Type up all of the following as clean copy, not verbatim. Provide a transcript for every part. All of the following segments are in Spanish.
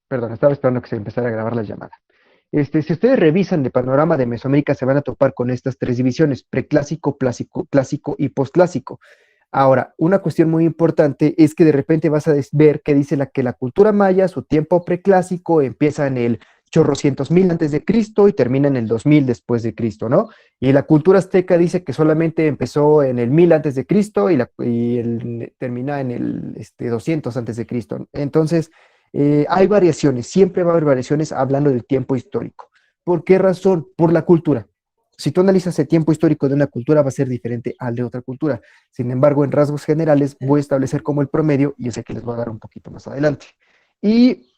Perdón, estaba esperando que se empezara a grabar la llamada. Si ustedes revisan el panorama de Mesoamérica, se van a topar con estas tres divisiones: preclásico, clásico y posclásico. Ahora, una cuestión muy importante es que de repente vas a ver que dice que la cultura maya, su tiempo preclásico, empieza en el chorrocientos mil antes de Cristo y termina en el 2000 después de Cristo, ¿no? Y la cultura azteca dice que solamente empezó en el 1000 antes de Cristo termina en el 200 antes de Cristo. Entonces, hay variaciones, siempre va a haber variaciones hablando del tiempo histórico. ¿Por qué razón? Por la cultura. Si tú analizas el tiempo histórico de una cultura, va a ser diferente al de otra cultura. Sin embargo, en rasgos generales, voy a establecer como el promedio y ese que les voy a dar un poquito más adelante. Y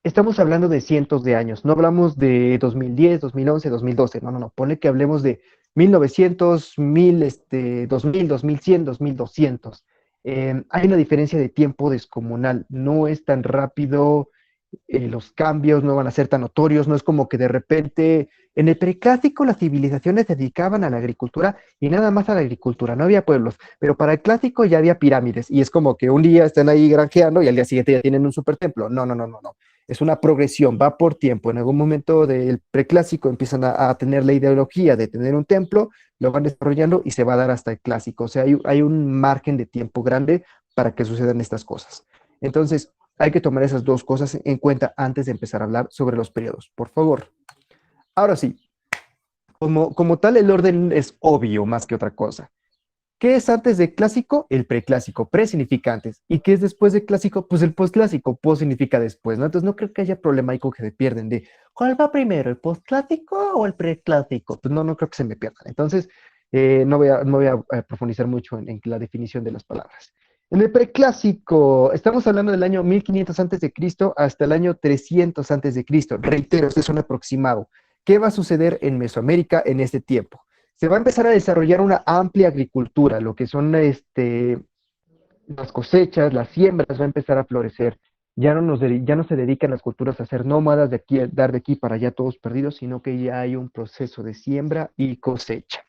estamos hablando de cientos de años, no hablamos de 2010, 2011, 2012, no, ponle que hablemos de 1900, 1000, 2000, 2100, 2200. Hay una diferencia de tiempo descomunal, no es tan rápido, los cambios no van a ser tan notorios, no es como que de repente en el preclásico las civilizaciones se dedicaban a la agricultura y nada más a la agricultura, no había pueblos, pero para el clásico ya había pirámides y es como que un día están ahí granjeando y al día siguiente ya tienen un super templo. No. Es una progresión, va por tiempo. En algún momento del preclásico empiezan a tener la ideología de tener un templo, lo van desarrollando y se va a dar hasta el clásico. O sea, hay un margen de tiempo grande para que sucedan estas cosas. Entonces, hay que tomar esas dos cosas en cuenta antes de empezar a hablar sobre los periodos, por favor. Ahora sí, como tal, el orden es obvio más que otra cosa. ¿Qué es antes de clásico? El preclásico. Pre significa antes. ¿Y qué es después de clásico? Pues el postclásico. Post significa después, ¿no? Entonces no creo que haya problema ahí con que se pierden de ¿cuál va primero, el postclásico o el preclásico? Pues no creo que se me pierdan. Entonces, no voy a profundizar mucho en la definición de las palabras. En el preclásico, estamos hablando del año 1500 antes de Cristo hasta el año 300 antes de Cristo. Reitero, este es un aproximado. ¿Qué va a suceder en Mesoamérica en este tiempo? Se va a empezar a desarrollar una amplia agricultura, lo que son las cosechas, las siembras, va a empezar a florecer. Ya no se dedican las culturas a ser nómadas de aquí, dar de aquí para allá todos perdidos, sino que ya hay un proceso de siembra y cosecha.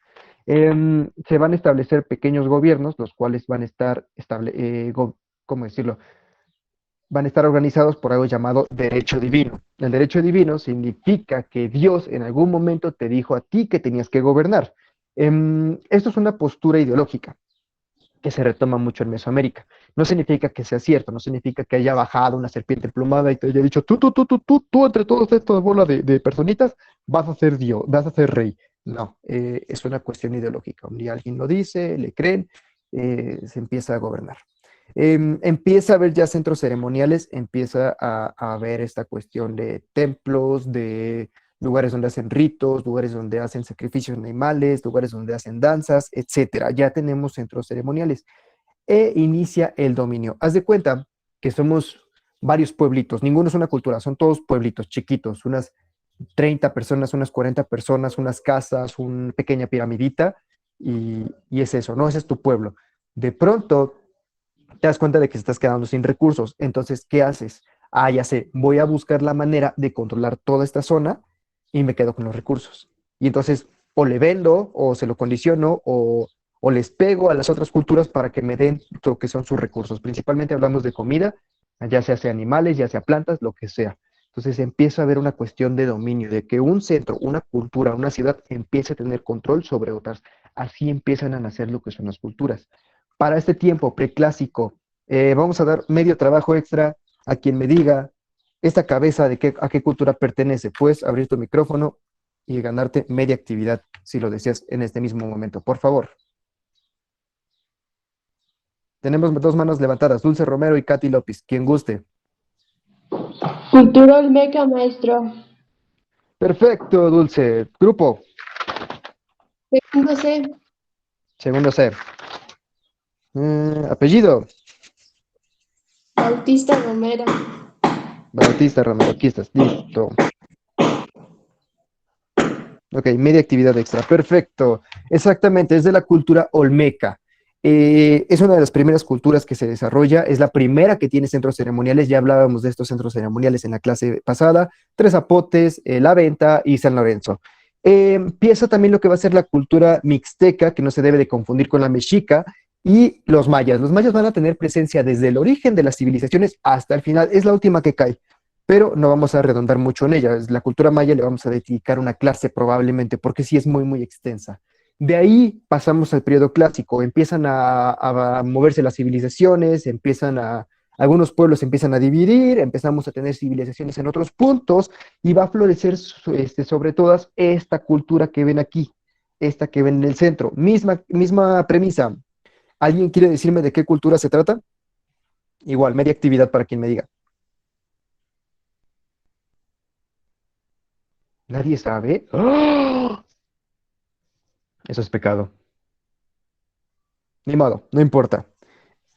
Se van a establecer pequeños gobiernos, los cuales van a estar, ¿cómo decirlo? Van a estar organizados por algo llamado derecho divino. El derecho divino significa que Dios en algún momento te dijo a ti que tenías que gobernar. Esto es una postura ideológica que se retoma mucho en Mesoamérica. No significa que sea cierto, no significa que haya bajado una serpiente emplumada y te haya dicho, tú, entre todos estos bola de personitas, vas a ser Dios, vas a ser rey. No, es una cuestión ideológica. Un día alguien lo dice, le creen, se empieza a gobernar. Empieza a haber ya centros ceremoniales, empieza a haber esta cuestión de templos, de lugares donde hacen ritos, lugares donde hacen sacrificios de animales, lugares donde hacen danzas, etcétera. Ya tenemos centros ceremoniales e inicia el dominio. Haz de cuenta que somos varios pueblitos, ninguno es una cultura, son todos pueblitos chiquitos, unas 30 personas, unas 40 personas, unas casas, una pequeña piramidita y es eso, ¿no? Ese es tu pueblo. De pronto te das cuenta de que estás quedando sin recursos. Entonces, ¿qué haces? Ya sé, voy a buscar la manera de controlar toda esta zona y me quedo con los recursos. Y entonces, o le vendo, o se lo condiciono, o les pego a las otras culturas para que me den lo que son sus recursos. Principalmente hablamos de comida, ya sea animales, ya sea plantas, lo que sea. Entonces empieza a haber una cuestión de dominio, de que un centro, una cultura, una ciudad empiece a tener control sobre otras. Así empiezan a nacer lo que son las culturas. Para este tiempo preclásico, vamos a dar medio trabajo extra a quien me diga esta cabeza a qué cultura pertenece. Puedes abrir tu micrófono y ganarte media actividad si lo deseas en este mismo momento. Por favor. Tenemos dos manos levantadas, Dulce Romero y Katy López. Quien guste. Cultura olmeca, maestro. Perfecto, Dulce. Grupo. Segundo C. Segundo C. Apellido. Bautista Romero. Bautista Romero. Aquí estás. Listo. Ok, media actividad extra. Perfecto. Exactamente, es de la cultura olmeca. Es una de las primeras culturas que se desarrolla, es la primera que tiene centros ceremoniales. Ya hablábamos de estos centros ceremoniales en la clase pasada: Tres Zapotes, La Venta y San Lorenzo. Empieza también lo que va a ser la cultura mixteca, que no se debe de confundir con la mexica. Y los mayas. Los mayas van a tener presencia desde el origen de las civilizaciones hasta el final. Es la última que cae, pero no vamos a redondar mucho en ella. La cultura maya le vamos a dedicar una clase probablemente, porque sí es muy, muy extensa. De ahí pasamos al periodo clásico. Empiezan a moverse las civilizaciones, algunos pueblos se empiezan a dividir, empezamos a tener civilizaciones en otros puntos y va a florecer sobre todas esta cultura que ven aquí, esta que ven en el centro. Misma premisa. ¿Alguien quiere decirme de qué cultura se trata? Igual, media actividad para quien me diga. Nadie sabe. ¡Ah! Eso es pecado. Ni modo, no importa.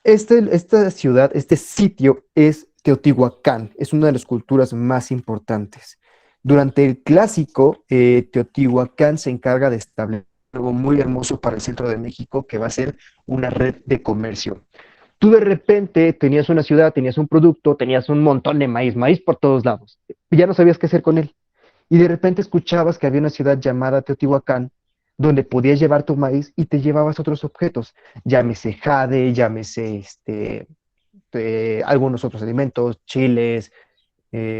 Esta ciudad, este sitio es Teotihuacán, es una de las culturas más importantes. Durante el clásico, Teotihuacán se encarga de establecer algo muy hermoso para el centro de México, que va a ser una red de comercio. Tú de repente tenías una ciudad, tenías un producto, tenías un montón de maíz, maíz por todos lados. Ya no sabías qué hacer con él. Y de repente escuchabas que había una ciudad llamada Teotihuacán, donde podías llevar tu maíz y te llevabas otros objetos, llámese jade, llámese algunos otros alimentos, chiles,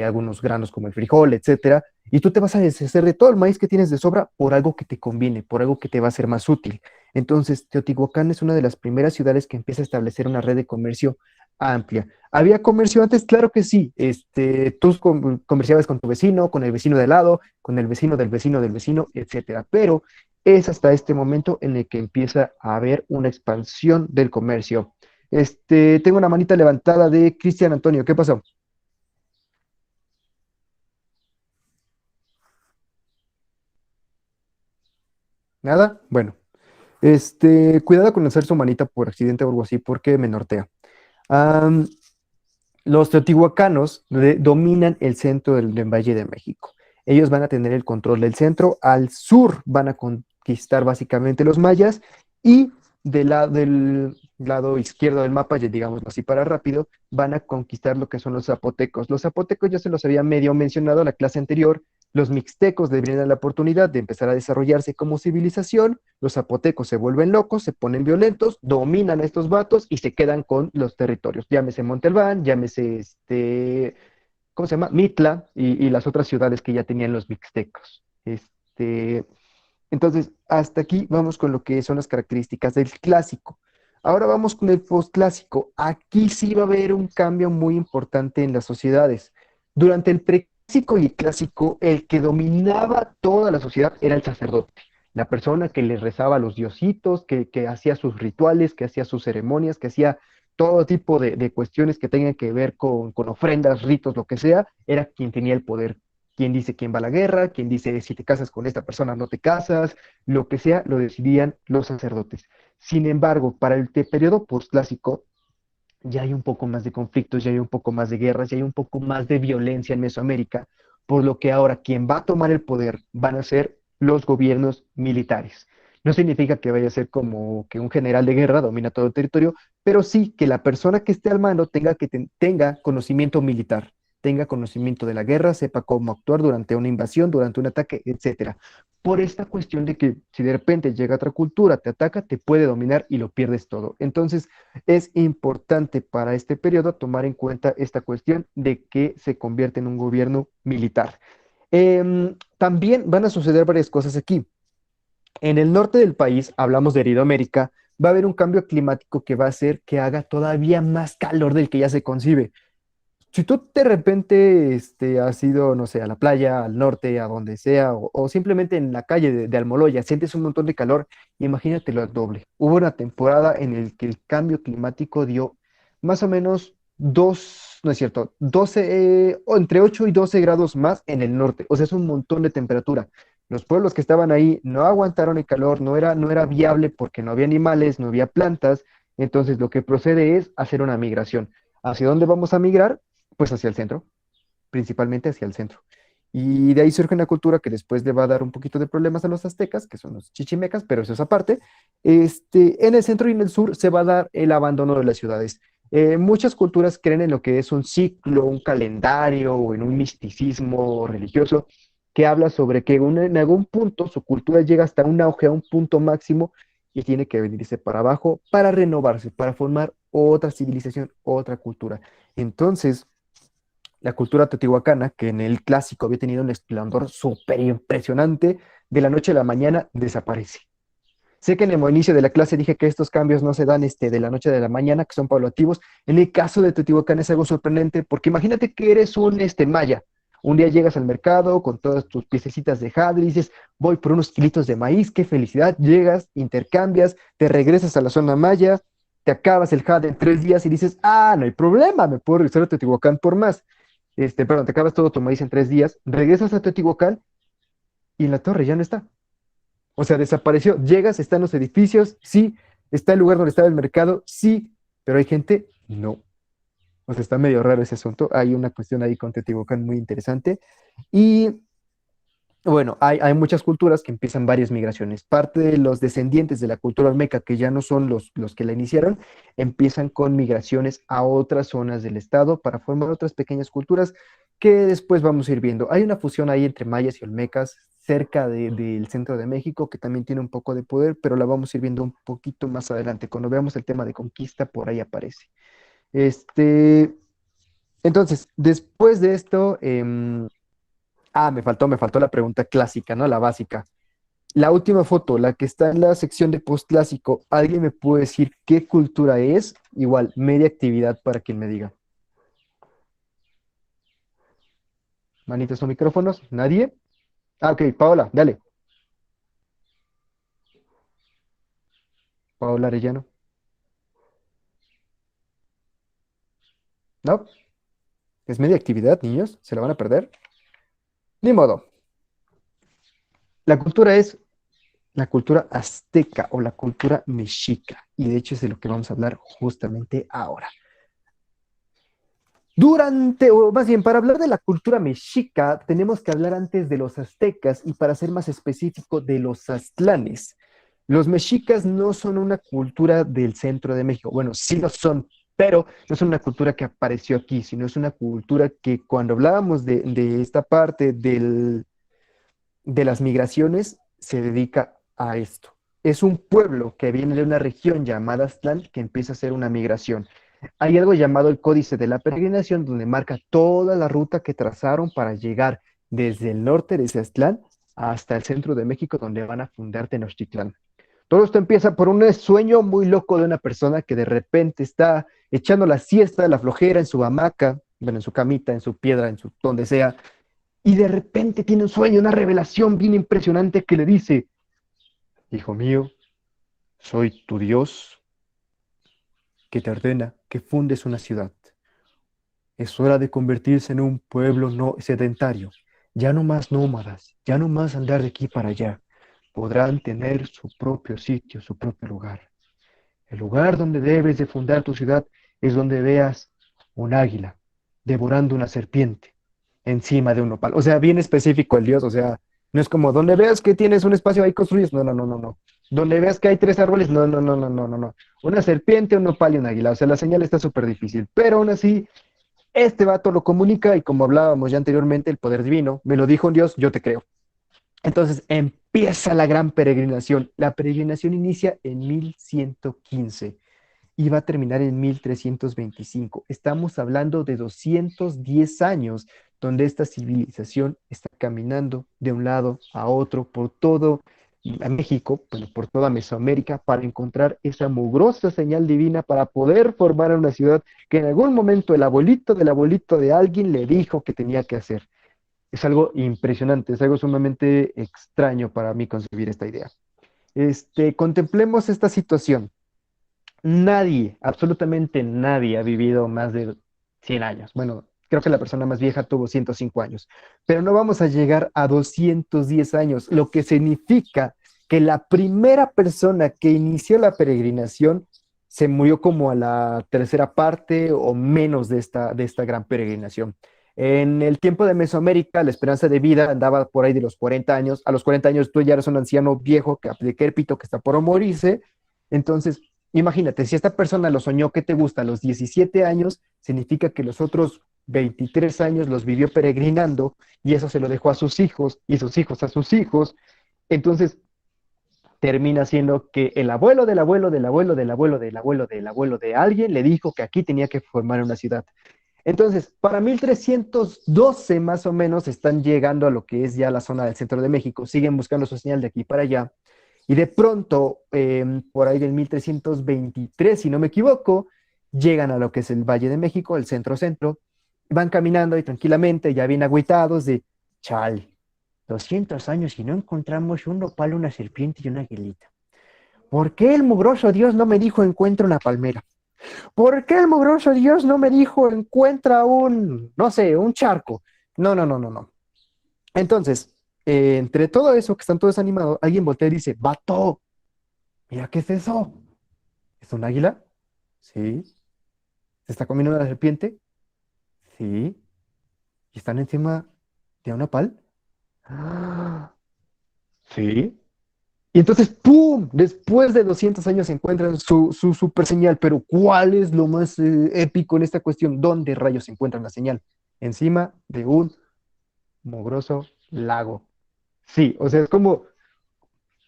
algunos granos como el frijol, etcétera, y tú te vas a deshacer de todo el maíz que tienes de sobra por algo que te conviene, por algo que te va a ser más útil. Entonces, Teotihuacán es una de las primeras ciudades que empieza a establecer una red de comercio amplia. ¿Había comercio antes? Claro que sí. Tú comerciabas con tu vecino, con el vecino de al lado, con el vecino del vecino del vecino, etcétera. Pero es hasta este momento en el que empieza a haber una expansión del comercio. Tengo una manita levantada de Cristian Antonio. ¿Qué pasó? ¿Nada? Bueno, cuidado con lanzar su manita por accidente o algo así, porque me nortea. Am, los teotihuacanos dominan el centro del Valle de México. Ellos van a tener el control del centro. Al sur van a conquistar básicamente los mayas y del lado izquierdo del mapa, ya digámoslo así para rápido, van a conquistar lo que son los zapotecos. Los zapotecos ya se los había medio mencionado en la clase anterior. Los mixtecos le brindan la oportunidad de empezar a desarrollarse como civilización. Los zapotecos se vuelven locos, se ponen violentos, dominan a estos vatos y se quedan con los territorios. Llámese Montalbán, llámese ¿cómo se llama? Mitla y las otras ciudades que ya tenían los mixtecos. Entonces, hasta aquí vamos con lo que son las características del clásico. Ahora vamos con el postclásico. Aquí sí va a haber un cambio muy importante en las sociedades. Durante el preclásico y el clásico, el que dominaba toda la sociedad era el sacerdote, la persona que le rezaba a los diositos, que hacía sus rituales, que hacía sus ceremonias, que hacía todo tipo de cuestiones que tengan que ver con ofrendas, ritos, lo que sea, era quien tenía el poder. Quien dice quién va a la guerra, quien dice si te casas con esta persona no te casas, lo que sea, lo decidían los sacerdotes. Sin embargo, para el periodo postclásico ya hay un poco más de conflictos, ya hay un poco más de guerras, ya hay un poco más de violencia en Mesoamérica, por lo que ahora quien va a tomar el poder van a ser los gobiernos militares. No significa que vaya a ser como que un general de guerra domina todo el territorio, pero sí que la persona que esté al mando tenga conocimiento militar, tenga conocimiento de la guerra, sepa cómo actuar durante una invasión, durante un ataque, etcétera. Por esta cuestión de que si de repente llega otra cultura, te ataca, te puede dominar y lo pierdes todo. Entonces, es importante para este periodo tomar en cuenta esta cuestión de que se convierte en un gobierno militar. También van a suceder varias cosas aquí. En el norte del país, hablamos de Aridoamérica, va a haber un cambio climático que va a hacer que haga todavía más calor del que ya se concibe. Si tú de repente has ido, no sé, a la playa, al norte, a donde sea, o simplemente en la calle de Almoloya, sientes un montón de calor, imagínatelo al doble. Hubo una temporada en la que el cambio climático dio más o menos no es cierto, 12, o entre 8 y 12 grados más en el norte. O sea, es un montón de temperatura. Los pueblos que estaban ahí no aguantaron el calor, no era viable porque no había animales, no había plantas. Entonces, lo que procede es hacer una migración. ¿Hacia dónde vamos a migrar? Pues hacia el centro, principalmente hacia el centro. Y de ahí surge una cultura que después le va a dar un poquito de problemas a los aztecas, que son los chichimecas, pero eso es aparte. En el centro y en el sur se va a dar el abandono de las ciudades. Muchas culturas creen en lo que es un ciclo, un calendario o en un misticismo religioso que habla sobre que en algún punto su cultura llega hasta un auge, a un punto máximo y tiene que venirse para abajo para renovarse, para formar otra civilización, otra cultura. Entonces, la cultura teotihuacana, que en el clásico había tenido un esplendor súper impresionante, de la noche a la mañana desaparece. Sé que en el inicio de la clase dije que estos cambios no se dan de la noche a la mañana, que son paulativos. En el caso de Teotihuacán es algo sorprendente, porque imagínate que eres un maya. Un día llegas al mercado con todas tus piececitas de jade y dices, voy por unos kilitos de maíz, qué felicidad. Llegas, intercambias, te regresas a la zona maya, te acabas el jade en 3 días y dices, ah, no hay problema, me puedo regresar a Teotihuacán por más. Perdón, te acabas todo tu maíz en 3 días, regresas a Teotihuacán y la torre ya no está. O sea, desapareció. Llegas, están los edificios, sí. Está el lugar donde estaba el mercado, sí. Pero hay gente, no. O sea, está medio raro ese asunto. Hay una cuestión ahí con Teotihuacán muy interesante. Y bueno, hay muchas culturas que empiezan varias migraciones. Parte de los descendientes de la cultura olmeca, que ya no son los que la iniciaron, empiezan con migraciones a otras zonas del estado para formar otras pequeñas culturas que después vamos a ir viendo. Hay una fusión ahí entre mayas y olmecas cerca del centro de México, que también tiene un poco de poder, pero la vamos a ir viendo un poquito más adelante. Cuando veamos el tema de conquista, por ahí aparece. Este, entonces, después de esto, me faltó la pregunta clásica, ¿no? La básica. La última foto, la que está en la sección de postclásico, ¿alguien me puede decir qué cultura es? Igual, media actividad para quien me diga. Manitos o micrófonos, ¿nadie? Ah, ok, Paola, dale. Paola Arellano. No, es media actividad, niños, se la van a perder. Ni modo. La cultura es la cultura azteca o la cultura mexica, y de hecho es de lo que vamos a hablar justamente ahora. O más bien, para hablar de la cultura mexica, tenemos que hablar antes de los aztecas y para ser más específico, de los aztlanes. Los mexicas no son una cultura del centro de México. Bueno, sí lo son, pero no es una cultura que apareció aquí, sino es una cultura que cuando hablábamos de esta parte de las migraciones, se dedica a esto. Es un pueblo que viene de una región llamada Aztlán que empieza a hacer una migración. Hay algo llamado el Códice de la Peregrinación, donde marca toda la ruta que trazaron para llegar desde el norte de Aztlán hasta el centro de México, donde van a fundar Tenochtitlán. Todo esto empieza por un sueño muy loco de una persona que de repente está echando la siesta, la flojera en su hamaca, bueno, en su camita, en su piedra, en su donde sea, y de repente tiene un sueño, una revelación bien impresionante que le dice, hijo mío, soy tu Dios que te ordena que fundes una ciudad. Es hora de convertirse en un pueblo no sedentario. Ya no más nómadas, ya no más andar de aquí para allá. Podrán tener su propio sitio, su propio lugar. El lugar donde debes de fundar tu ciudad es donde veas un águila devorando una serpiente encima de un nopal. O sea, bien específico el Dios, o sea, no es como donde veas que tienes un espacio ahí construyes, no, no, no, no, no. Donde veas que hay 3 árboles, no, no, no, no, no, no, no. Una serpiente, un nopal y un águila. O sea, la señal está súper difícil, pero aún así, este vato lo comunica y como hablábamos ya anteriormente, el poder divino, me lo dijo un Dios, yo te creo. Entonces empieza la gran peregrinación. La peregrinación inicia en 1115 y va a terminar en 1325. Estamos hablando de 210 años donde esta civilización está caminando de un lado a otro por todo a México, bueno, por toda Mesoamérica, para encontrar esa mugrosa señal divina para poder formar una ciudad que en algún momento el abuelito del abuelito de alguien le dijo que tenía que hacer. Es algo impresionante, es algo sumamente extraño para mí concebir esta idea. Contemplemos esta situación. Nadie, absolutamente nadie ha vivido más de 100 años. Bueno, creo que la persona más vieja tuvo 105 años, pero no vamos a llegar a 210 años, lo que significa que la primera persona que inició la peregrinación se murió como a la tercera parte o menos de esta gran peregrinación. En el tiempo de Mesoamérica, la esperanza de vida andaba por ahí de los 40 años. A los 40 años tú ya eres un anciano viejo, decrépito, que está por morirse. Entonces, imagínate, si esta persona lo soñó que te gusta a los 17 años, significa que los otros 23 años los vivió peregrinando y eso se lo dejó a sus hijos y sus hijos a sus hijos. Entonces, termina siendo que el abuelo del abuelo del abuelo del abuelo del abuelo del abuelo de alguien le dijo que aquí tenía que formar una ciudad. Entonces, para 1312 más o menos están llegando a lo que es ya la zona del centro de México, siguen buscando su señal de aquí para allá, y de pronto, por ahí del 1323, si no me equivoco, llegan a lo que es el Valle de México, el centro-centro, van caminando y tranquilamente, ya bien agüitados de, chal, 200 años y no encontramos un nopal, una serpiente y una aguilita. ¿Por qué el mugroso Dios no me dijo encuentra una palmera? ¿Por qué el mugroso Dios no me dijo encuentra un, no sé, un charco? No, no, no, no, no. Entonces, entre todo eso que están todos animados, alguien voltea y dice, vato, mira, ¿qué es eso? ¿Es un águila? Sí. ¿Se está comiendo una serpiente? Sí. ¿Y están encima de una pal? Ah, sí. Y entonces, ¡pum! Después de 200 años encuentran su super señal, pero ¿cuál es lo más épico en esta cuestión? ¿Dónde rayos se encuentran la señal? Encima de un mugroso lago. Sí, o sea, es como,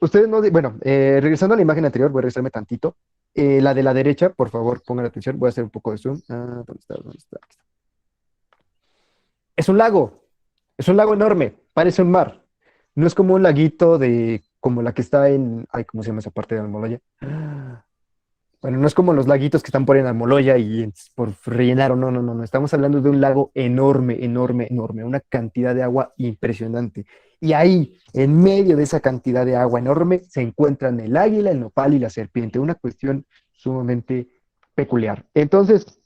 ustedes no, bueno, regresando a la imagen anterior, voy a regresarme tantito. La de la derecha, por favor, pongan atención, voy a hacer un poco de zoom. Ah, ¿dónde está? ¿Dónde está? Aquí está. Es un lago enorme, parece un mar. No es como un laguito de, como la que está en, ay, ¿cómo se llama esa parte de Almoloya? Bueno, no es como los laguitos que están por en Almoloya y por rellenar o no, no, no, no. Estamos hablando de un lago enorme, enorme, enorme, una cantidad de agua impresionante. Y ahí, en medio de esa cantidad de agua enorme, se encuentran el águila, el nopal y la serpiente, una cuestión sumamente peculiar. Entonces,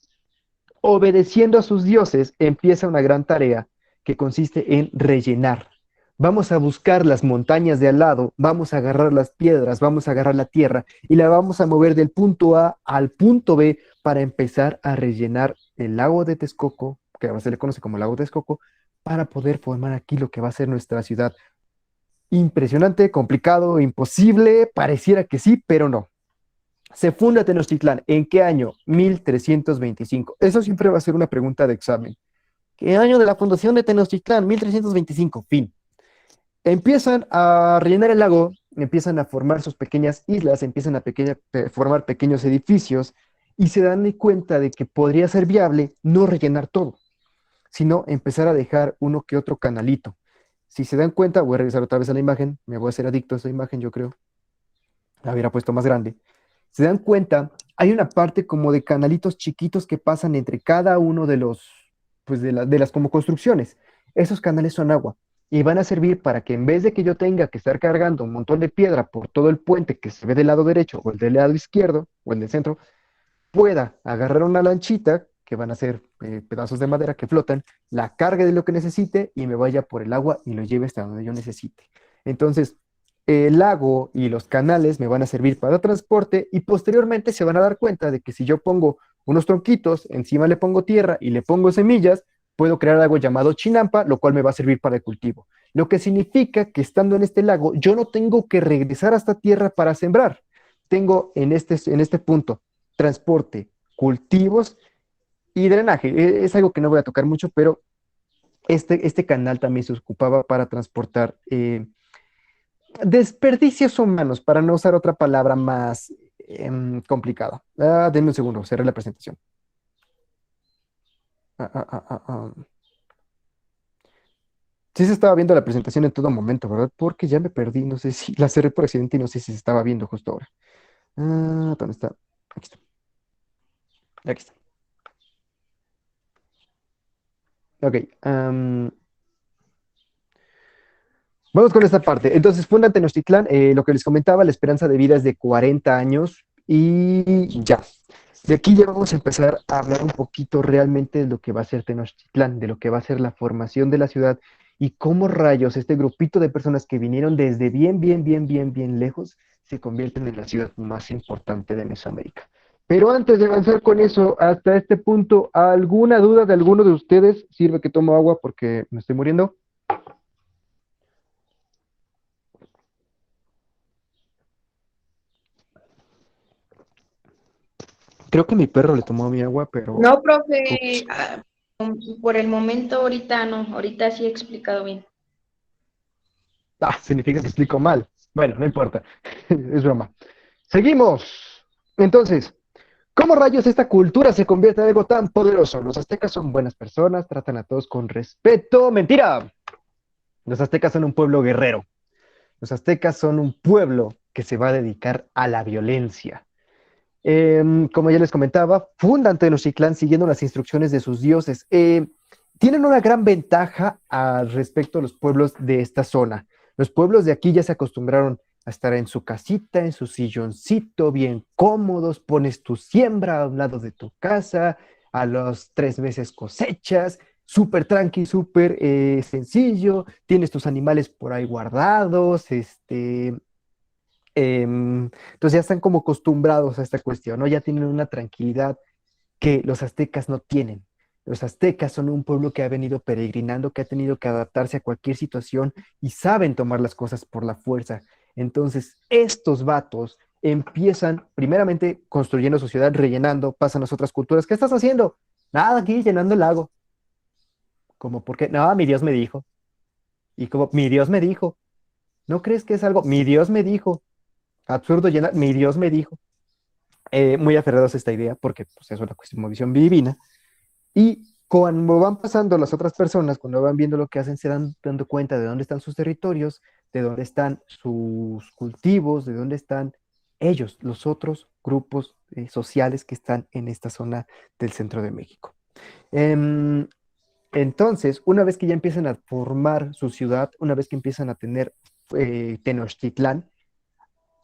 obedeciendo a sus dioses, empieza una gran tarea que consiste en rellenar. Vamos a buscar las montañas de al lado, vamos a agarrar las piedras, vamos a agarrar la tierra y la vamos a mover del punto A al punto B para empezar a rellenar el lago de Texcoco, que ahora se le conoce como lago de Texcoco, para poder formar aquí lo que va a ser nuestra ciudad. Impresionante, complicado, imposible, pareciera que sí, pero no. Se funda Tenochtitlán. ¿En qué año? 1325. Eso siempre va a ser una pregunta de examen. ¿Qué año de la fundación de Tenochtitlán? 1325. Fin. Empiezan a rellenar el lago, empiezan a formar sus pequeñas islas, empiezan a formar pequeños edificios y se dan cuenta de que podría ser viable no rellenar todo, sino empezar a dejar uno que otro canalito. Si se dan cuenta, voy a regresar otra vez a la imagen, me voy a hacer adicto a esa imagen, yo creo. La hubiera puesto más grande. Se dan cuenta, hay una parte como de canalitos chiquitos que pasan entre cada uno de los, pues de las como construcciones. Esos canales son agua y van a servir para que en vez de que yo tenga que estar cargando un montón de piedra por todo el puente que se ve del lado derecho o el del lado izquierdo o el del centro, pueda agarrar una lanchita, que van a ser pedazos de madera que flotan, la cargue de lo que necesite y me vaya por el agua y lo lleve hasta donde yo necesite. Entonces, el lago y los canales me van a servir para transporte y posteriormente se van a dar cuenta de que si yo pongo unos tronquitos, encima le pongo tierra y le pongo semillas, puedo crear algo llamado chinampa, lo cual me va a servir para el cultivo. Lo que significa que estando en este lago, yo no tengo que regresar hasta tierra para sembrar. Tengo en este punto transporte, cultivos y drenaje. Es algo que no voy a tocar mucho, pero este canal también se ocupaba para transportar desperdicios humanos, para no usar otra palabra más complicada. Denme un segundo, cerré la presentación. Ah, ah, ah, ah, ah. Sí se estaba viendo la presentación en todo momento, ¿verdad? Porque ya me perdí, no sé si la cerré por accidente y no sé si se estaba viendo justo ahora. ¿Dónde está? Aquí está. Aquí está. Ok. Vamos con esta parte. Entonces, funda Tenochtitlán, lo que les comentaba, la esperanza de vida es de 40 años y ya. De aquí ya vamos a empezar a hablar un poquito realmente de lo que va a ser Tenochtitlán, de lo que va a ser la formación de la ciudad y cómo rayos este grupito de personas que vinieron desde bien, bien, bien, bien, bien lejos se convierten en la ciudad más importante de Mesoamérica. Pero antes de avanzar con eso, hasta este punto, ¿alguna duda de alguno de ustedes? Sirve que tomo agua porque me estoy muriendo. Creo que mi perro le tomó mi agua, pero No, profe, ups. por el momento ahorita no, ahorita sí he explicado bien. Significa que explico mal. Bueno, no importa, es broma. Seguimos. Entonces, ¿cómo rayos esta cultura se convierte en algo tan poderoso? Los aztecas son buenas personas, tratan a todos con respeto. Mentira. Los aztecas son un pueblo guerrero. Los aztecas son un pueblo que se va a dedicar a la violencia. Como ya les comentaba, fundan Tenochtitlán siguiendo las instrucciones de sus dioses. Tienen una gran ventaja al respecto a los pueblos de esta zona. Los pueblos de aquí ya se acostumbraron a estar en su casita, en su silloncito, bien cómodos, pones tu siembra a un lado de tu casa, a los 3 meses cosechas, súper tranqui, súper sencillo, tienes tus animales por ahí guardados, entonces ya están como acostumbrados a esta cuestión, ¿no? Ya tienen una tranquilidad que los aztecas no tienen. Los aztecas son un pueblo que ha venido peregrinando, que ha tenido que adaptarse a cualquier situación y saben tomar las cosas por la fuerza. Entonces, estos vatos empiezan primeramente construyendo sociedad, rellenando, pasan las otras culturas. ¿Qué estás haciendo? Nada, aquí llenando el lago. Como, ¿por qué? No, mi Dios me dijo. Y como, mi Dios me dijo. ¿No crees que es algo? Mi Dios me dijo. Absurdo llenar, mi Dios me dijo. Muy aferrados a esta idea porque pues, es una cuestión, visión divina. Y cuando van pasando las otras personas, cuando van viendo lo que hacen, se dan dando cuenta de dónde están sus territorios, de dónde están sus cultivos, de dónde están ellos, los otros grupos sociales que están en esta zona del centro de México. Em, entonces, una vez que ya empiezan a formar su ciudad, una vez que empiezan a tener Tenochtitlán,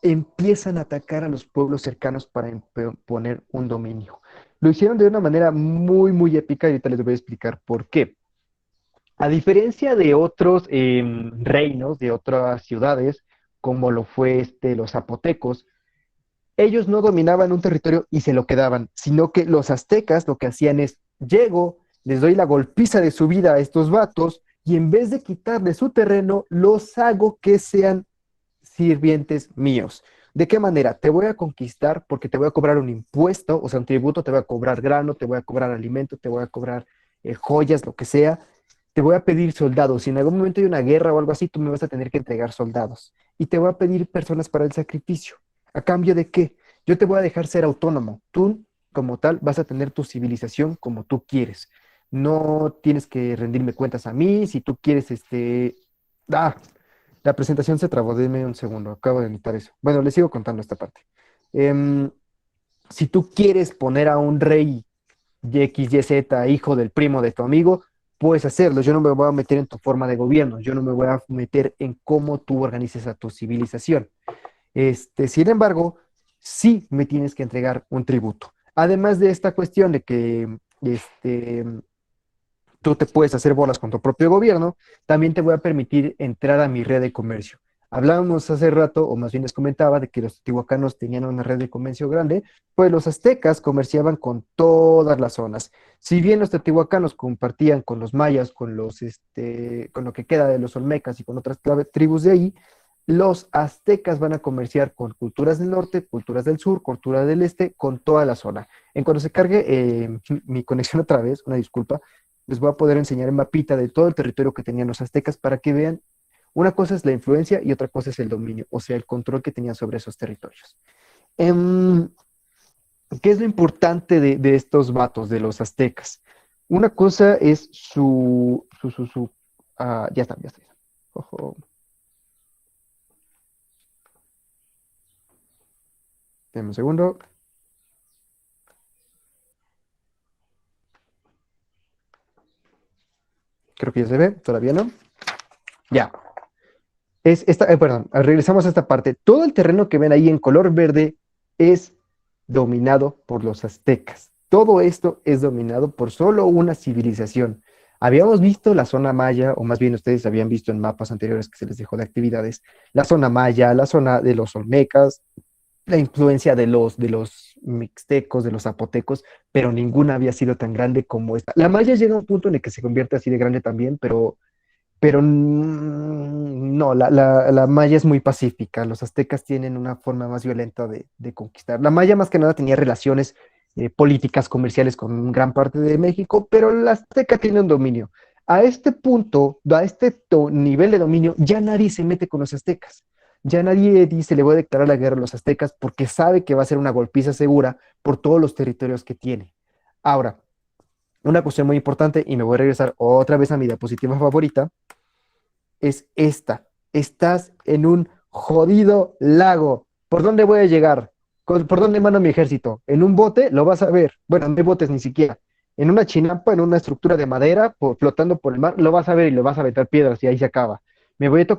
empiezan a atacar a los pueblos cercanos para imponer un dominio. Lo hicieron de una manera muy, muy épica y ahorita les voy a explicar por qué. A diferencia de otros reinos, de otras ciudades, como lo fue los zapotecos, ellos no dominaban un territorio y se lo quedaban, sino que los aztecas lo que hacían es, llego, les doy la golpiza de su vida a estos vatos y en vez de quitarles su terreno, los hago que sean sirvientes míos. ¿De qué manera? Te voy a conquistar porque te voy a cobrar un impuesto, o sea, un tributo, te voy a cobrar grano, te voy a cobrar alimento, te voy a cobrar joyas, lo que sea. Te voy a pedir soldados. Si en algún momento hay una guerra o algo así, tú me vas a tener que entregar soldados. Y te voy a pedir personas para el sacrificio. ¿A cambio de qué? Yo te voy a dejar ser autónomo. Tú, como tal, vas a tener tu civilización como tú quieres. No tienes que rendirme cuentas a mí. Si tú quieres, Ah, la presentación se trabó, deme un segundo, acabo de notar eso. Bueno, les sigo contando esta parte. Em, si tú quieres poner a un rey X, Y, Z, hijo del primo de tu amigo, puedes hacerlo. Yo no me voy a meter en tu forma de gobierno, yo no me voy a meter en cómo tú organizas a tu civilización. Sin embargo, sí me tienes que entregar un tributo. Además de esta cuestión de que tú te puedes hacer bolas con tu propio gobierno, también te voy a permitir entrar a mi red de comercio. Hablábamos hace rato, o más bien les comentaba, de que los teotihuacanos tenían una red de comercio grande, pues los aztecas comerciaban con todas las zonas. Si bien los teotihuacanos compartían con los mayas, con lo que queda de los olmecas y con otras tribus de ahí, los aztecas van a comerciar con culturas del norte, culturas del sur, culturas del este, con toda la zona. En cuanto se cargue mi conexión otra vez, una disculpa, les voy a poder enseñar el mapita de todo el territorio que tenían los aztecas para que vean, una cosa es la influencia y otra cosa es el dominio, o sea, el control que tenían sobre esos territorios. Em, ¿Qué es lo importante de estos vatos, de los aztecas? Una cosa es ya está, ya está. Ojo. Deme un segundo. Creo que ya se ve, todavía no. Ya. Perdón, regresamos a esta parte. Todo el terreno que ven ahí en color verde es dominado por los aztecas. Todo esto es dominado por solo una civilización. Habíamos visto la zona maya, o más bien ustedes habían visto en mapas anteriores que se les dejó de actividades, la zona maya, la zona de los olmecas, la influencia de los mixtecos, de los zapotecos, pero ninguna había sido tan grande como esta. La maya llega a un punto en el que se convierte así de grande también, pero no, la maya es muy pacífica. Los aztecas tienen una forma más violenta de conquistar. La maya más que nada tenía relaciones políticas, comerciales con gran parte de México, pero la azteca tiene un dominio. A este punto, a este nivel de dominio, ya nadie se mete con los aztecas. Ya nadie dice le voy a declarar la guerra a los aztecas porque sabe que va a ser una golpiza segura por todos los territorios que tiene. Ahora, una cuestión muy importante, y me voy a regresar otra vez a mi diapositiva favorita, es esta. Estás en un jodido lago. ¿Por dónde voy a llegar? ¿Por dónde mando mi ejército? ¿En un bote? Lo vas a ver. Bueno, no hay botes ni siquiera. En una chinampa, en una estructura de madera, flotando por el mar, lo vas a ver y le vas a aventar piedras y ahí se acaba.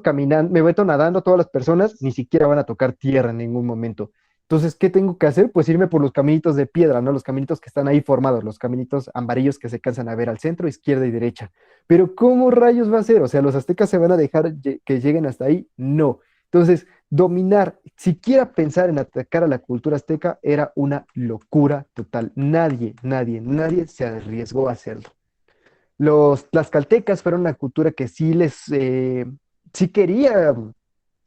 Caminando, me voy nadando, todas las personas ni siquiera van a tocar tierra en ningún momento. Entonces, ¿qué tengo que hacer? Pues irme por los caminitos de piedra, ¿no? Los caminitos que están ahí formados, los caminitos amarillos que se cansan a ver al centro, izquierda y derecha. Pero ¿cómo rayos va a ser? O sea, ¿los aztecas se van a dejar que lleguen hasta ahí? No. Entonces, dominar, siquiera pensar en atacar a la cultura azteca era una locura total. Nadie se arriesgó a hacerlo. Los tlaxcaltecas fueron una cultura que sí quería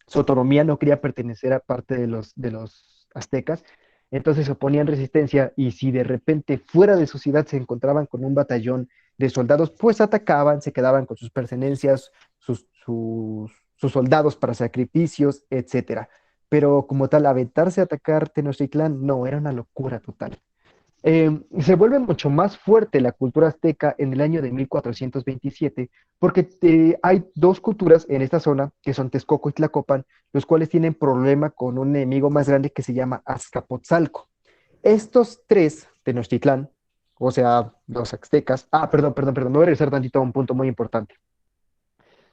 su autonomía, no quería pertenecer a parte de los aztecas, entonces oponían resistencia y si de repente fuera de su ciudad se encontraban con un batallón de soldados, pues atacaban, se quedaban con sus pertenencias, sus soldados para sacrificios, etcétera. Pero como tal, aventarse a atacar Tenochtitlán, no, era una locura total. Se vuelve mucho más fuerte la cultura azteca en el año de 1427, porque hay dos culturas en esta zona, que son Texcoco y Tlacopan, los cuales tienen problema con un enemigo más grande que se llama Azcapotzalco. Estos tres, Tenochtitlán, o sea, los aztecas, perdón, me voy a regresar tantito a un punto muy importante.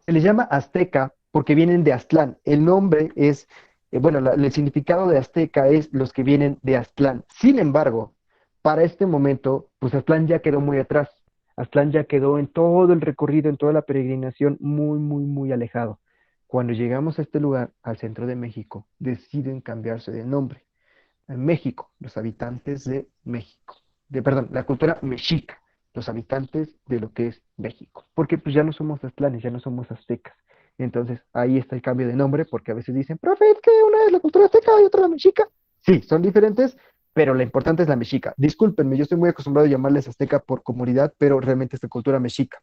Se les llama azteca porque vienen de Aztlán. El nombre es, bueno, el significado de azteca es los que vienen de Aztlán. Sin embargo, para este momento, pues Aztlán ya quedó muy atrás. Aztlán ya quedó en todo el recorrido, en toda la peregrinación, muy alejado. Cuando llegamos a este lugar, al centro de México, deciden cambiarse de nombre. En México, los habitantes de México, perdón, la cultura mexica, los habitantes de lo que es México, porque pues ya no somos aztlanes, ya no somos aztecas. Entonces ahí está el cambio de nombre, porque a veces dicen, profe, es que una es la cultura azteca y otra la mexica. Sí, son diferentes, pero la importante es la mexica. Discúlpenme, yo estoy muy acostumbrado a llamarles azteca por comodidad, pero realmente es la cultura mexica,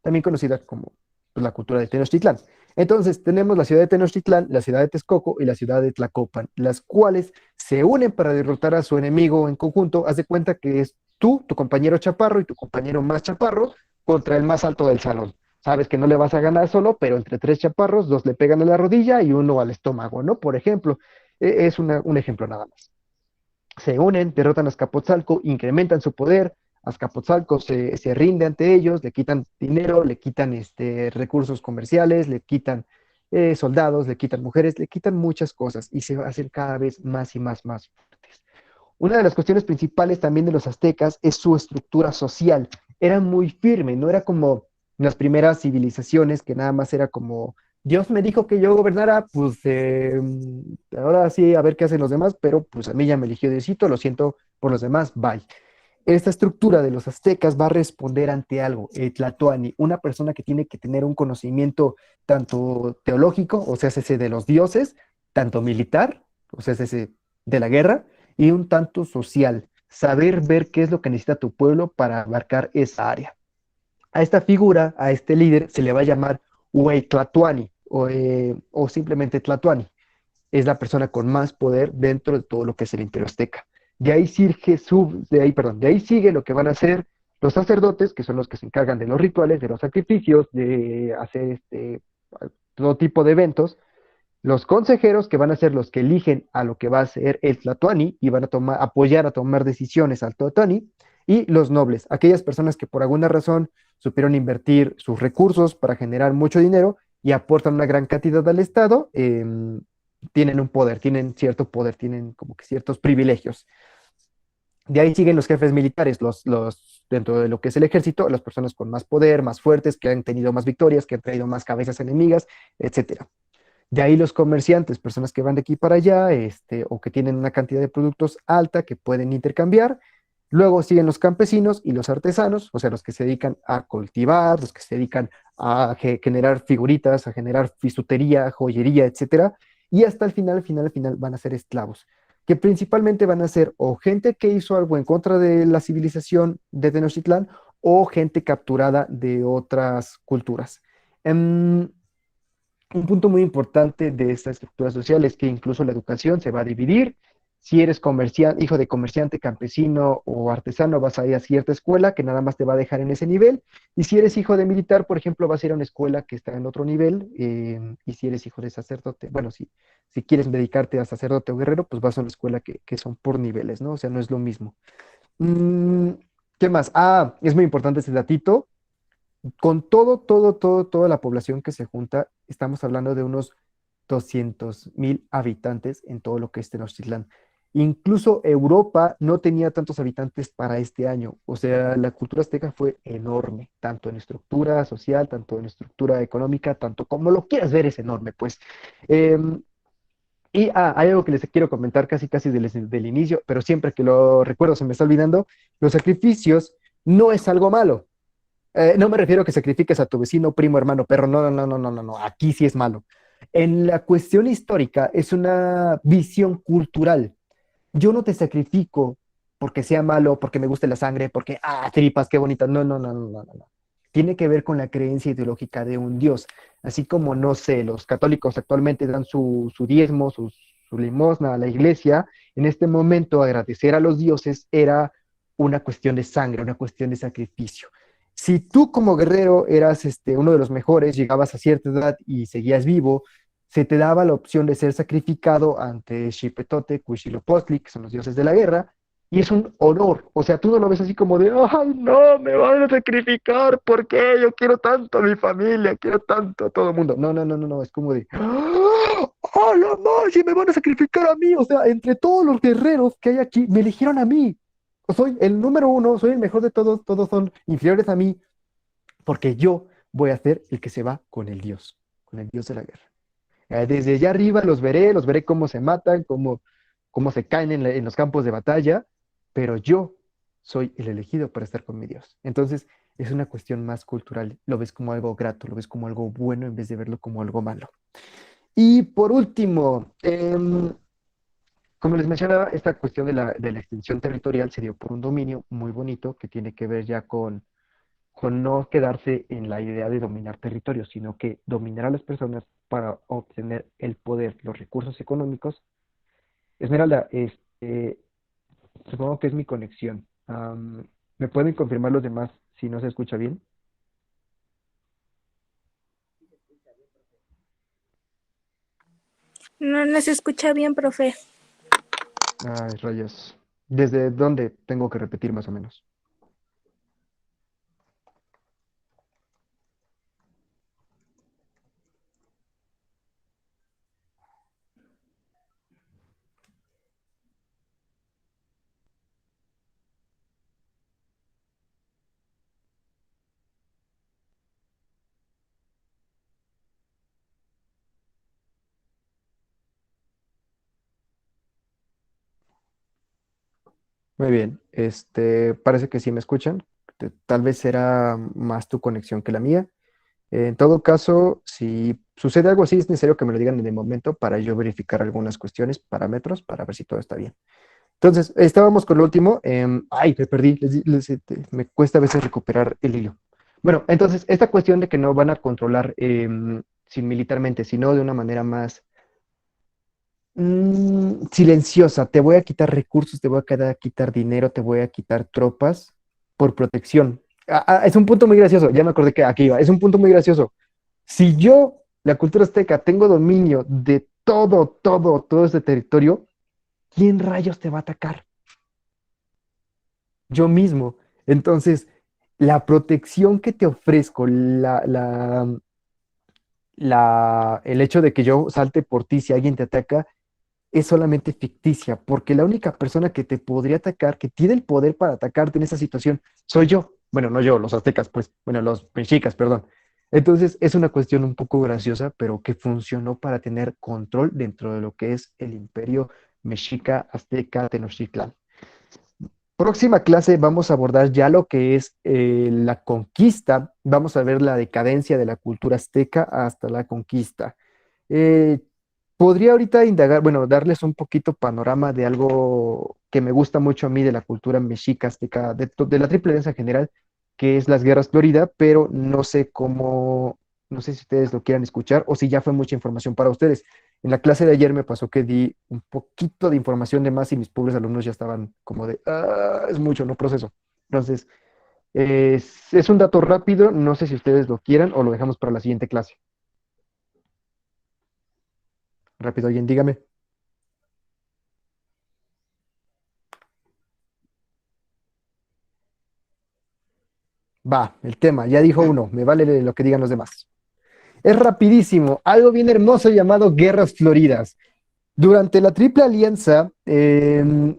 también conocida como pues, la cultura de Tenochtitlán. Entonces, tenemos la ciudad de Tenochtitlán, la ciudad de Texcoco y la ciudad de Tlacopan, las cuales se unen para derrotar a su enemigo en conjunto. Haz de cuenta que es tú, tu compañero chaparro y tu compañero más chaparro contra el más alto del salón. Sabes que no le vas a ganar solo, pero entre tres chaparros, dos le pegan a la rodilla y uno al estómago, ¿no? Por ejemplo, es un ejemplo nada más. Se unen, derrotan a Azcapotzalco, incrementan su poder. Azcapotzalco se rinde ante ellos, le quitan dinero, le quitan recursos comerciales, le quitan soldados, le quitan mujeres, le quitan muchas cosas y se hacen cada vez más y más fuertes. Una de las cuestiones principales también de los aztecas es su estructura social. Era muy firme, no era como las primeras civilizaciones que nada más era como Dios me dijo que yo gobernara, pues ahora sí a ver qué hacen los demás, pero pues a mí ya me eligió Diosito, lo siento por los demás, bye. Esta estructura de los aztecas va a responder ante algo, el Tlatoani, una persona que tiene que tener un conocimiento tanto teológico, o sea, ese de los dioses, tanto militar, o sea, ese de la guerra, y un tanto social, saber ver qué es lo que necesita tu pueblo para abarcar esa área. A esta figura, a este líder, se le va a llamar Huey Tlatoani o simplemente Tlatoani. Es la persona con más poder dentro de todo lo que es el Imperio Azteca. De ahí sigue lo que van a hacer los sacerdotes, que son los que se encargan de los rituales, de los sacrificios, de hacer todo tipo de eventos. Los consejeros, que van a ser los que eligen a lo que va a ser el Tlatoani y van a apoyar a tomar decisiones al Tlatoani. Y los nobles, aquellas personas que por alguna razón supieron invertir sus recursos para generar mucho dinero y aportan una gran cantidad al Estado, tienen un poder, tienen cierto poder, tienen como que ciertos privilegios. De ahí siguen los jefes militares, dentro de lo que es el ejército, las personas con más poder, más fuertes, que han tenido más victorias, que han traído más cabezas enemigas, etcétera. De ahí los comerciantes, personas que van de aquí para allá, o que tienen una cantidad de productos alta que pueden intercambiar. Luego siguen los campesinos y los artesanos, o sea, los que se dedican a cultivar, los que se dedican a generar figuritas, a generar bisutería, joyería, etcétera. Y hasta el final van a ser esclavos, que principalmente van a ser o gente que hizo algo en contra de la civilización de Tenochtitlán o gente capturada de otras culturas. un punto muy importante de esta estructura social es que incluso la educación se va a dividir. Si eres comerciante, hijo de comerciante, campesino o artesano, vas a ir a cierta escuela que nada más te va a dejar en ese nivel. Y si eres hijo de militar, por ejemplo, vas a ir a una escuela que está en otro nivel. Y si eres hijo de sacerdote, bueno, si quieres dedicarte a sacerdote o guerrero, pues vas a una escuela que son por niveles, ¿no? O sea, no es lo mismo. Mm, ¿Qué más? Ah, es muy importante ese datito. Con toda la población que se junta, estamos hablando de unos 200.000 habitantes en todo lo que es Tenochtitlán. Incluso Europa no tenía tantos habitantes para este año. O sea, la cultura azteca fue enorme, tanto en estructura social, tanto en estructura económica, tanto como lo quieras ver, es enorme, pues. Em, hay algo que les quiero comentar casi del inicio, pero siempre que lo recuerdo se me está olvidando. Los sacrificios no es algo malo. No me refiero a que sacrifiques a tu vecino, primo, hermano, perro. No, no, no, no, no, no, no. Aquí sí es malo. En la cuestión histórica es una visión cultural. Yo no te sacrifico porque sea malo, porque me guste la sangre, porque, tripas, qué bonita. No, no, no, no, no, no. Tiene que ver con la creencia ideológica de un Dios. Así como, no sé, los católicos actualmente dan su diezmo, su limosna a la iglesia, en este momento agradecer a los dioses era una cuestión de sangre, una cuestión de sacrificio. Si tú como guerrero eras uno de los mejores, llegabas a cierta edad y seguías vivo, se te daba la opción de ser sacrificado ante Xipetote, Huitzilopochtli, que son los dioses de la guerra, y es un honor. O sea, tú no lo ves así como de, ay, no, me van a sacrificar, ¿por qué? Yo quiero tanto a mi familia, quiero tanto a todo el mundo. No, no, no, no, no, es como de, ¡oh, la madre! Me van a sacrificar a mí. O sea, entre todos los guerreros que hay aquí, me eligieron a mí. Soy el número uno, soy el mejor de todos, todos son inferiores a mí, porque yo voy a ser el que se va con el dios de la guerra. Desde allá arriba los veré cómo se matan, cómo se caen en los campos de batalla, pero yo soy el elegido para estar con mi Dios. Entonces, es una cuestión más cultural. Lo ves como algo grato, lo ves como algo bueno en vez de verlo como algo malo. Y por último, como les mencionaba, esta cuestión de la extensión territorial se dio por un dominio muy bonito que tiene que ver ya con no quedarse en la idea de dominar territorios, sino que dominar a las personas para obtener el poder, los recursos económicos. Esmeralda, supongo que es mi conexión. ¿Me pueden confirmar los demás si no se escucha bien? No, no se escucha bien, profe. Ay, rayos. ¿Desde dónde tengo que repetir más o menos? Muy bien. Parece que sí me escuchan. Tal vez será más tu conexión que la mía. En todo caso, si sucede algo así, es necesario que me lo digan en el momento para yo verificar algunas cuestiones, parámetros, para ver si todo está bien. Entonces, estábamos con lo último. Ay, me perdí. Me cuesta a veces recuperar el hilo. Bueno, entonces, esta cuestión de que no van a controlar sin militarmente, sino de una manera más silenciosa. Te voy a quitar recursos, te voy a quitar dinero, te voy a quitar tropas por protección. Es un punto muy gracioso. Ya me acordé que aquí iba. Es un punto muy gracioso. Si yo, la cultura azteca, tengo dominio de todo este territorio, ¿quién rayos te va a atacar? Yo mismo. Entonces, la protección que te ofrezco, el hecho de que yo salte por ti si alguien te ataca, es solamente ficticia, porque la única persona que te podría atacar, que tiene el poder para atacarte en esa situación, soy yo. Bueno, no yo, los aztecas, pues, bueno, los mexicas, perdón. Entonces, es una cuestión un poco graciosa, pero que funcionó para tener control dentro de lo que es el imperio mexica, azteca, Tenochtitlan. Próxima clase vamos a abordar ya lo que es la conquista. Vamos a ver la decadencia de la cultura azteca hasta la conquista. Eh, Podría ahorita indagar, bueno, darles un poquito panorama de algo que me gusta mucho a mí de la cultura mexica, azteca, de la Triple Alianza en general, que es las Guerras Florida, pero no sé cómo. No sé si ustedes lo quieran escuchar o si ya fue mucha información para ustedes. En la clase de ayer me pasó que di un poquito de información de más y mis pobres alumnos ya estaban como de, es mucho, no proceso. Entonces, es un dato rápido, no sé si ustedes lo quieran o lo dejamos para la siguiente clase. Rápido, alguien dígame. Va, el tema, ya dijo uno, me vale lo que digan los demás. Es rapidísimo, algo bien hermoso llamado Guerras Floridas. Durante la Triple Alianza, de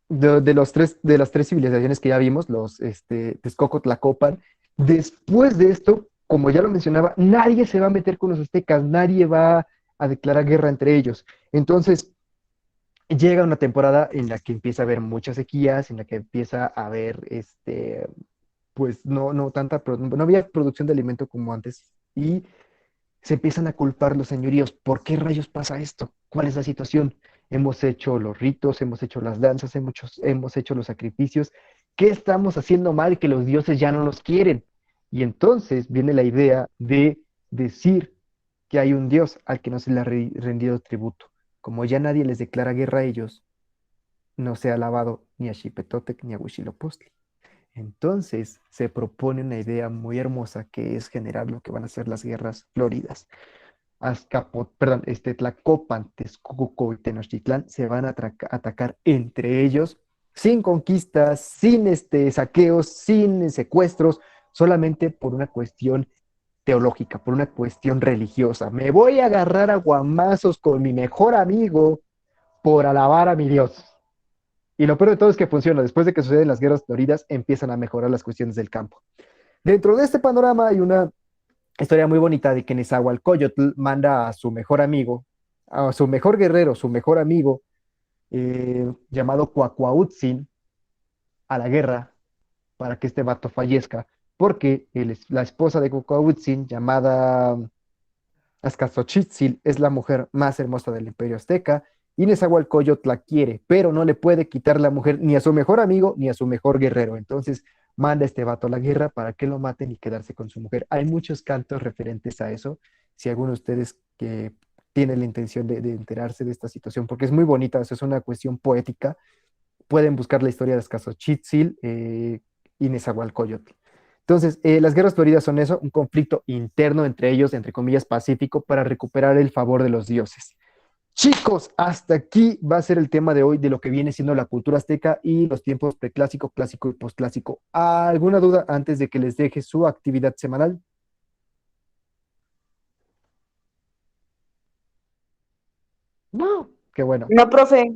las tres civilizaciones que ya vimos, los Texcoco, Tlacopan, después de esto, como ya lo mencionaba, nadie se va a meter con los aztecas, nadie va a declarar guerra entre ellos. Entonces, llega una temporada en la que empieza a haber muchas sequías, en la que empieza a haber, pues no había producción de alimento como antes, y se empiezan a culpar los señoríos. ¿Por qué rayos pasa esto? ¿Cuál es la situación? Hemos hecho los ritos, hemos hecho las danzas, hemos hecho los sacrificios. ¿Qué estamos haciendo mal que los dioses ya no nos quieren? Y entonces viene la idea de decir que hay un dios al que no se le ha rendido tributo. Como ya nadie les declara guerra a ellos, no se ha alabado ni a Xipetotec ni a Huitzilopochtli. Entonces se propone una idea muy hermosa que es generar lo que van a ser las guerras floridas. Tlacopan, Texcoco y Tenochtitlán se van a atacar entre ellos sin conquistas, sin saqueos, sin secuestros, solamente por una cuestión teológica, por una cuestión religiosa. Me voy a agarrar a guamazos con mi mejor amigo por alabar a mi Dios. Y lo peor de todo es que funciona. Después de que suceden las guerras floridas, empiezan a mejorar las cuestiones del campo. Dentro de este panorama hay una historia muy bonita de que Nezahualcóyotl manda a su mejor amigo, a su mejor guerrero, su mejor amigo, llamado Cuacuautzin, a la guerra para que este vato fallezca, porque la esposa de Cuacuautzin, llamada Azcapotzitzi, es la mujer más hermosa del Imperio Azteca, y Nezahualcóyotl la quiere, pero no le puede quitar la mujer ni a su mejor amigo ni a su mejor guerrero. Entonces manda a este vato a la guerra para que lo maten y quedarse con su mujer. Hay muchos cantos referentes a eso. Si alguno de ustedes que tiene la intención de enterarse de esta situación, porque es muy bonita, eso es una cuestión poética, pueden buscar la historia de Azcapotzitzi y Nezahualcóyotl. Entonces, las guerras floridas son eso, un conflicto interno entre ellos, entre comillas, pacífico, para recuperar el favor de los dioses. Chicos, hasta aquí va a ser el tema de hoy de lo que viene siendo la cultura azteca y los tiempos preclásico, clásico y postclásico. ¿Alguna duda antes de que les deje su actividad semanal? No, qué bueno. No, profe.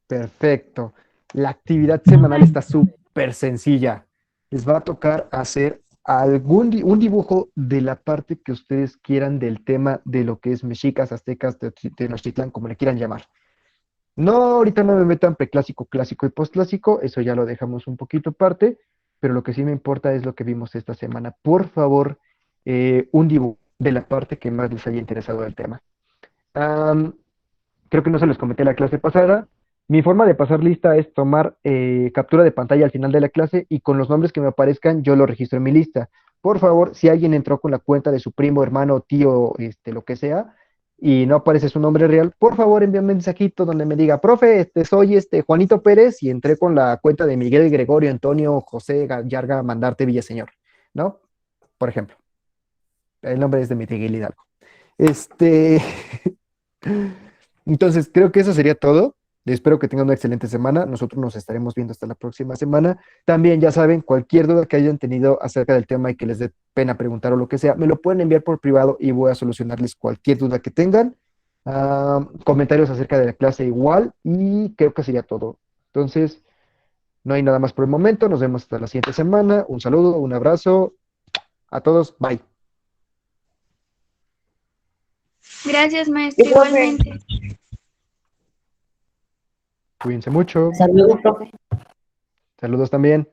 Perfecto. La actividad semanal está súper sencilla. Les va a tocar hacer un dibujo de la parte que ustedes quieran del tema de lo que es mexicas, aztecas, Tenochtitlán, como le quieran llamar. No, ahorita no me metan preclásico, clásico y postclásico, eso ya lo dejamos un poquito aparte, pero lo que sí me importa es lo que vimos esta semana. Por favor, un dibujo de la parte que más les haya interesado del tema. Creo que no se los comenté la clase pasada. Mi forma de pasar lista es tomar captura de pantalla al final de la clase y con los nombres que me aparezcan yo lo registro en mi lista. Por favor, si alguien entró con la cuenta de su primo, hermano, tío, lo que sea, y no aparece su nombre real, por favor envíame un mensajito donde me diga, profe, soy Juanito Pérez y entré con la cuenta de Miguel Gregorio Antonio José Gallarga Mandarte Villaseñor, ¿no? Por ejemplo. El nombre es de Miguel Hidalgo. Entonces, creo que eso sería todo. Espero que tengan una excelente semana. Nosotros nos estaremos viendo hasta la próxima semana. También, ya saben, cualquier duda que hayan tenido acerca del tema y que les dé pena preguntar o lo que sea, me lo pueden enviar por privado y voy a solucionarles cualquier duda que tengan. Comentarios acerca de la clase igual y creo que sería todo. Entonces, no hay nada más por el momento. Nos vemos hasta la siguiente semana. Un saludo, un abrazo a todos. Bye. Gracias, maestro, Y, profe, igualmente. Cuídense mucho. saludos, profe. Saludos también.